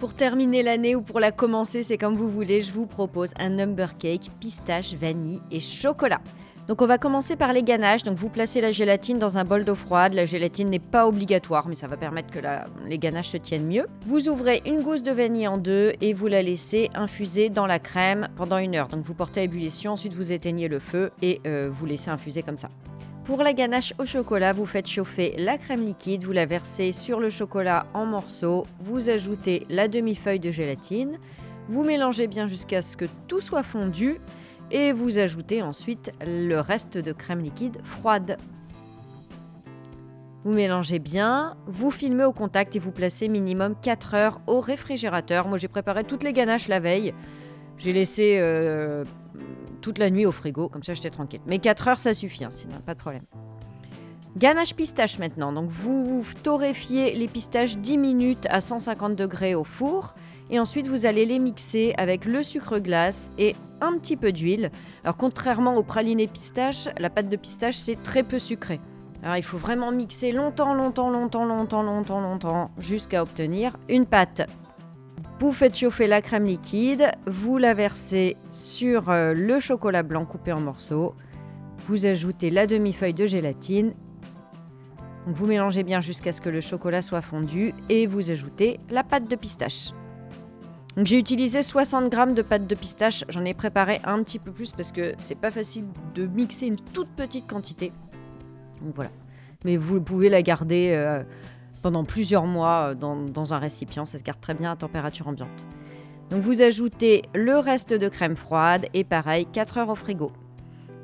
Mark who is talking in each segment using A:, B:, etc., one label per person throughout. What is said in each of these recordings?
A: Pour terminer l'année ou pour la commencer, c'est comme vous voulez, je vous propose un number cake pistache, vanille et chocolat. Donc on va commencer par les ganaches. Donc vous placez la gélatine dans un bol d'eau froide. La gélatine n'est pas obligatoire, mais ça va permettre que les ganaches se tiennent mieux. Vous ouvrez une gousse de vanille en deux et vous la laissez infuser dans la crème pendant 1 heure. Donc vous portez à ébullition, ensuite vous éteignez le feu et vous laissez infuser comme ça. Pour la ganache au chocolat, vous faites chauffer la crème liquide, vous la versez sur le chocolat en morceaux, vous ajoutez la demi-feuille de gélatine, vous mélangez bien jusqu'à ce que tout soit fondu et vous ajoutez ensuite le reste de crème liquide froide. Vous mélangez bien, vous filmez au contact et vous placez minimum 4 heures au réfrigérateur. Moi j'ai préparé toutes les ganaches la veille, j'ai laissé toute la nuit au frigo, comme ça j'étais tranquille. Mais 4 heures ça suffit, sinon pas de problème. Ganache pistache maintenant. Donc vous torréfiez les pistaches 10 minutes à 150 degrés au four et ensuite vous allez les mixer avec le sucre glace et un petit peu d'huile. Alors contrairement au praliné pistache, la pâte de pistache c'est très peu sucré. Alors il faut vraiment mixer longtemps jusqu'à obtenir une pâte. Vous faites chauffer la crème liquide, vous la versez sur le chocolat blanc coupé en morceaux, vous ajoutez la demi-feuille de gélatine, donc vous mélangez bien jusqu'à ce que le chocolat soit fondu et vous ajoutez la pâte de pistache. Donc j'ai utilisé 60 g de pâte de pistache, j'en ai préparé un petit peu plus parce que c'est pas facile de mixer une toute petite quantité. Donc voilà, mais vous pouvez la garder pendant plusieurs mois dans un récipient, ça se garde très bien à température ambiante. Donc vous ajoutez le reste de crème froide et pareil, 4 heures au frigo.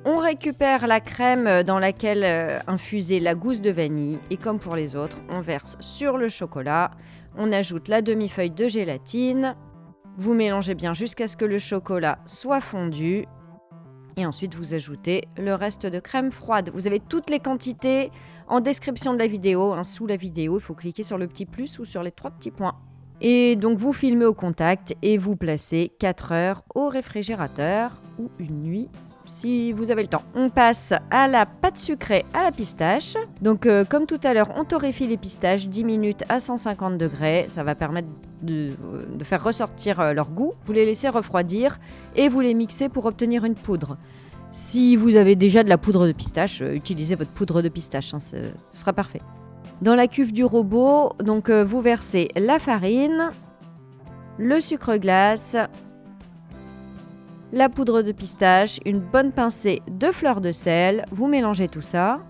A: On récupère la crème dans laquelle infuser la gousse de vanille et comme pour les autres, on verse sur le chocolat, on ajoute la demi-feuille de gélatine, vous mélangez bien jusqu'à ce que le chocolat soit fondu et ensuite vous ajoutez le reste de crème froide. Vous avez toutes les quantités en description de la vidéo, sous la vidéo, il faut cliquer sur le petit plus ou sur les 3 petits points. Et donc vous filmez au contact et vous placez 4 heures au réfrigérateur ou une nuit si vous avez le temps. On passe à la pâte sucrée à la pistache. Donc comme tout à l'heure, on torréfie les pistaches 10 minutes à 150 degrés. Ça va permettre de faire ressortir leur goût. Vous les laissez refroidir et vous les mixez pour obtenir une poudre. Si vous avez déjà de la poudre de pistache, utilisez votre poudre de pistache, ce sera parfait. Dans la cuve du robot, donc, vous versez la farine, le sucre glace, la poudre de pistache, une bonne pincée de fleur de sel, vous mélangez tout ça.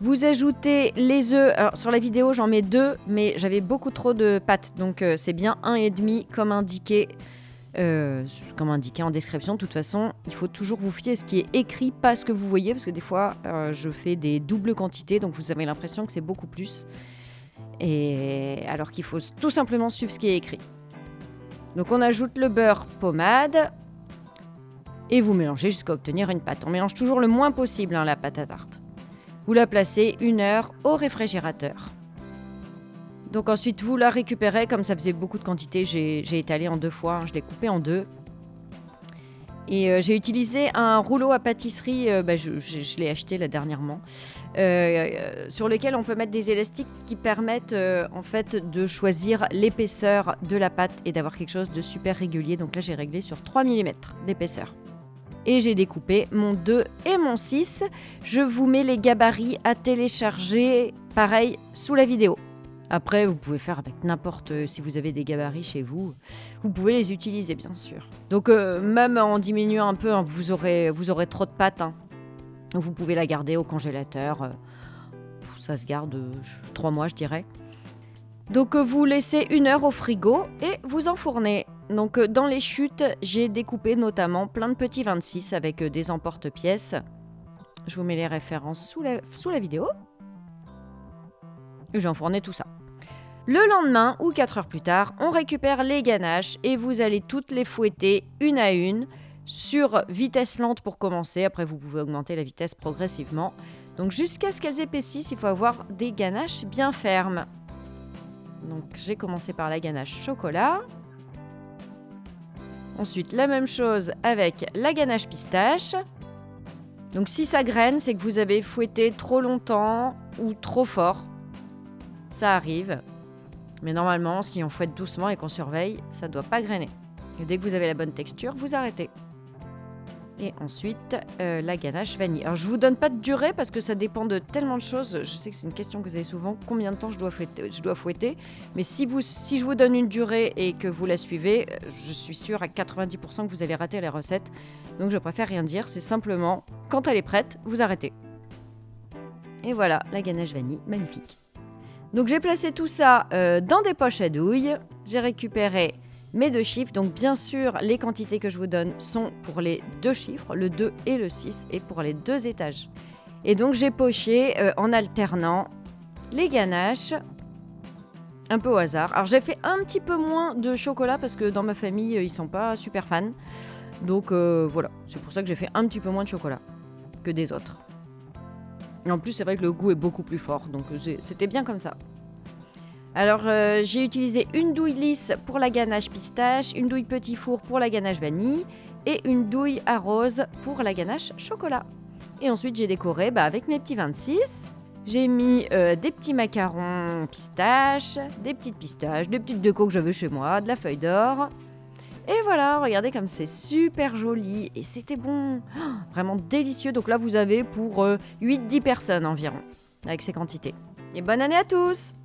A: Vous ajoutez les œufs, alors sur la vidéo j'en mets 2, mais j'avais beaucoup trop de pâte, donc c'est bien 1,5 comme indiqué. En description. De toute façon, il faut toujours vous fier à ce qui est écrit, pas à ce que vous voyez, parce que des fois, je fais des doubles quantités, donc vous avez l'impression que c'est beaucoup plus. Et alors qu'il faut tout simplement suivre ce qui est écrit. Donc on ajoute le beurre pommade et vous mélangez jusqu'à obtenir une pâte. On mélange toujours le moins possible la pâte à tarte. Vous la placez 1 heure au réfrigérateur. Donc ensuite, vous la récupérez, comme ça faisait beaucoup de quantité, j'ai étalé en 2 fois, je l'ai coupé en 2. Et j'ai utilisé un rouleau à pâtisserie, je l'ai acheté là dernièrement, sur lequel on peut mettre des élastiques qui permettent en fait de choisir l'épaisseur de la pâte et d'avoir quelque chose de super régulier. Donc là, j'ai réglé sur 3 mm d'épaisseur. Et j'ai découpé mon 2 et mon 6. Je vous mets les gabarits à télécharger, pareil, sous la vidéo. Après, vous pouvez faire avec si vous avez des gabarits chez vous, vous pouvez les utiliser bien sûr. Donc même en diminuant un peu, vous aurez trop de pâte. Vous pouvez la garder au congélateur. Ça se garde 3 mois je dirais. Donc vous laissez 1 heure au frigo et vous enfournez. Donc dans les chutes, j'ai découpé notamment plein de petits 26 avec des emporte-pièces. Je vous mets les références sous la vidéo. Et j'ai enfourné tout ça. Le lendemain, ou 4 heures plus tard, on récupère les ganaches et vous allez toutes les fouetter une à une sur vitesse lente pour commencer. Après, vous pouvez augmenter la vitesse progressivement. Donc jusqu'à ce qu'elles épaississent, il faut avoir des ganaches bien fermes. Donc j'ai commencé par la ganache chocolat. Ensuite, la même chose avec la ganache pistache. Donc si ça graine, c'est que vous avez fouetté trop longtemps ou trop fort. Ça arrive. Mais normalement, si on fouette doucement et qu'on surveille, ça doit pas grainer. Et dès que vous avez la bonne texture, vous arrêtez. Et ensuite, la ganache vanille. Alors, je vous donne pas de durée parce que ça dépend de tellement de choses. Je sais que c'est une question que vous avez souvent. Combien de temps je dois fouetter. Mais si je vous donne une durée et que vous la suivez, je suis sûre à 90% que vous allez rater la recette. Donc, je préfère rien dire. C'est simplement, quand elle est prête, vous arrêtez. Et voilà, la ganache vanille, magnifique. Donc, j'ai placé tout ça dans des poches à douille. J'ai récupéré mes 2 chiffres, donc bien sûr, les quantités que je vous donne sont pour les 2 chiffres, le 2 et le 6, et pour les 2 étages. Et donc j'ai poché en alternant les ganaches, un peu au hasard. Alors j'ai fait un petit peu moins de chocolat parce que dans ma famille, ils sont pas super fans. Donc voilà, c'est pour ça que j'ai fait un petit peu moins de chocolat que des autres. Et en plus, c'est vrai que le goût est beaucoup plus fort, donc c'était bien comme ça. Alors, j'ai utilisé une douille lisse pour la ganache pistache, une douille petit four pour la ganache vanille et une douille à rose pour la ganache chocolat. Et ensuite, j'ai décoré avec mes petits 26. J'ai mis des petits macarons pistache, des petites pistaches, des petites décos que j'avais chez moi, de la feuille d'or. Et voilà, regardez comme c'est super joli et c'était bon. Oh, vraiment délicieux. Donc là, vous avez pour 8-10 personnes environ avec ces quantités. Et bonne année à tous!